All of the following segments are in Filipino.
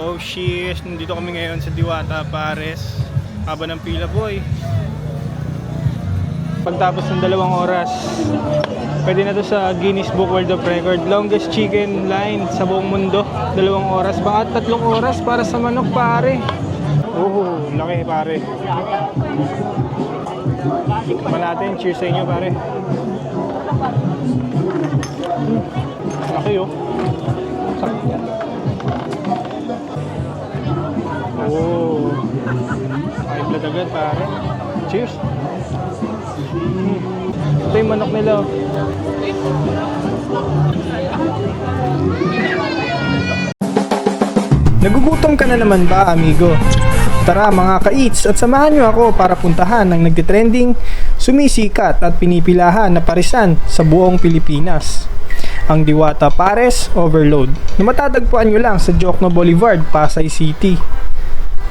Oh shit, nandito kami ngayon sa Diwata, Pares. Haba ng pila boy. Pagtapos ng 2 oras, pwede na to sa Guinness Book World of Record. Longest chicken line sa buong mundo. 2 oras, baka 3 oras para sa manok pare. Oh, laki pare. Tikman natin, cheers sa inyo pare. Laki oh. Oh, high blood agad pare. Cheers. Ito yung manok nila. Nagugutom ka na naman ba amigo? Tara mga ka-eats at samahan nyo ako para puntahan ang nagtitrending, sumisikat at pinipilahan na parisan sa buong Pilipinas. Ang Diwata Pares Overload na matatagpuan nyo lang sa Jokno Boulevard, Pasay City.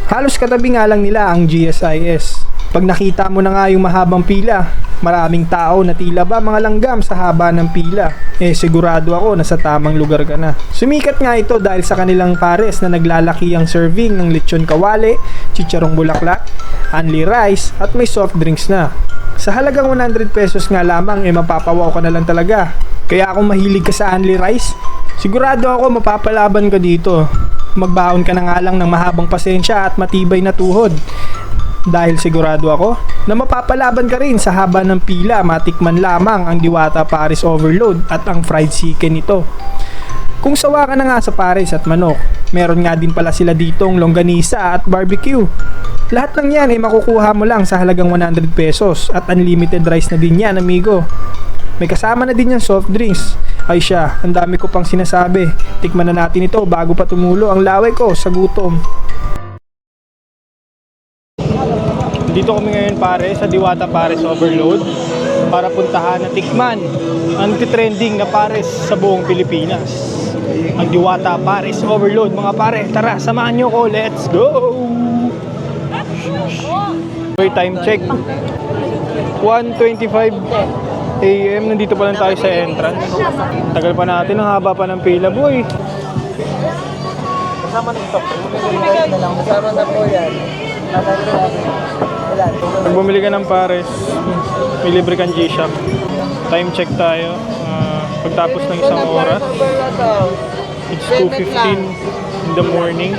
Halos katabi nga lang nila ang GSIS. Pag nakita mo na nga yung mahabang pila, maraming tao na tila ba mga langgam sa haba ng pila, sigurado ako na sa tamang lugar ka na. Sumikat nga ito dahil sa kanilang pares na naglalaki ang serving ng lechon kawali, chicharong bulaklak, only rice at may soft drinks na. Sa halagang 100 pesos nga lamang mapapawaw ka na lang talaga. Kaya kung mahilig ka sa only rice, sigurado ako mapapalaban ka dito. Magbaon ka na nga lang ng mahabang pasensya at matibay na tuhod. Dahil sigurado ako na mapapalaban ka rin sa haba ng pila, matikman lamang ang Diwata Pares Overload at ang fried chicken nito. Kung sawa ka na nga sa pares at manok, meron nga din pala sila ditong longganisa at barbecue. Lahat ng yan makukuha mo lang sa halagang 100 pesos at unlimited rice na din yan amigo. May kasama na din yung soft drinks. Ay siya, ang dami ko pang sinasabi. Tikman na natin ito bago pa tumulo ang laway ko sa gutom. Dito kami ngayon pare sa Diwata Pares Overload para puntahan at tikman ang trending na pares sa buong Pilipinas. Ang Diwata Pares Overload mga pare. Tara, samahan nyo ko. Let's go! Time check 1:25 AM, nandito pa lang tayo sa entrance. Tagal pa natin, ang haba pa ng pila boy. Kasama na ito. Kasama na po yan. Pag bumili ka ng pares, may libre kang G-Shop. Time check tayo. Pagtapos ng 1 oras, it's 2:15 in the morning.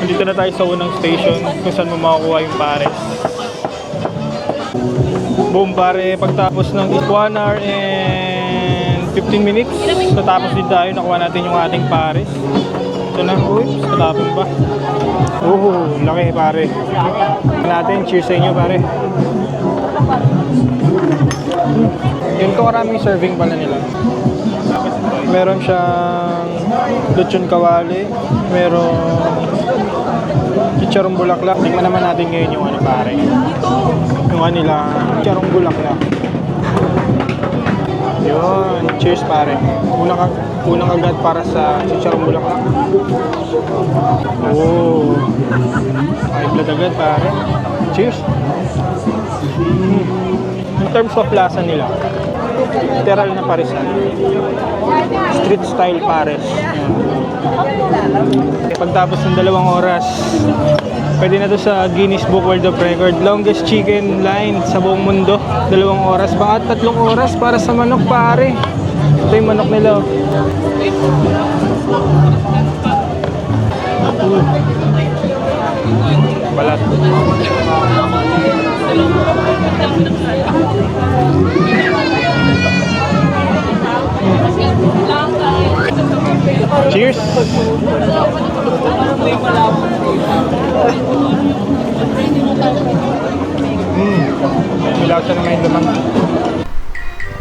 Nandito na tayo sa unang station kung saan mo makakuha yung pares. Boom pare, pagtapos ng 1 hour and 15 minutes, natapos din tayo, nakuha natin yung ating pares. Ito na, oops, natapon ba? Oh, laki pare. Natin, cheers sa inyo pare. Ganito karaming serving pala nila. Meron siyang lechon kawali, meron chicharong bulaklak. Tingnan naman natin ngayon yung ano pare. Yung nila chicharong bulaklak. Yun, cheers pare. Unang agad para sa chicharong bulaklak. Oh, high blood agad pare. Cheers. In terms of lasa nila, literal na parisan. Street style pares. Pagtapos ng 2 oras, pwede na to sa Guinness Book World of Record. Longest chicken line sa buong mundo. 2 oras, baka 3 oras para sa manok pare. Ito yung manok nila. Balat. Cheers! May lasa naman yung lamang.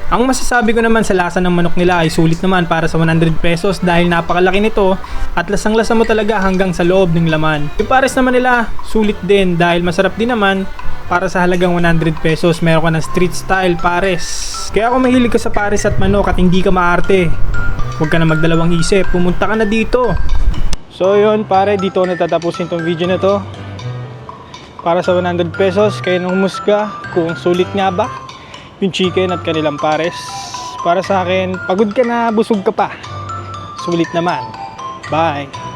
Ang masasabi ko naman sa lasa ng manok nila ay sulit naman para sa 100 pesos dahil napakalaki nito at lasang-lasa mo talaga hanggang sa loob ng laman. Yung pares naman nila sulit din dahil masarap din naman para sa halagang 100 pesos. Meron ka ng street style pares. Kaya kung mahilig ka sa pares at manok at hindi ka maarte, huwag ka na magdalawang isip, pumunta ka na dito. So yun pare, dito natatapusin tong video na to. Para sa 100 pesos, kayo nang humusga kung sulit nga ba yung chicken at kanilang pares. Para sa akin, pagod ka na, busog ka pa, sulit naman. Bye!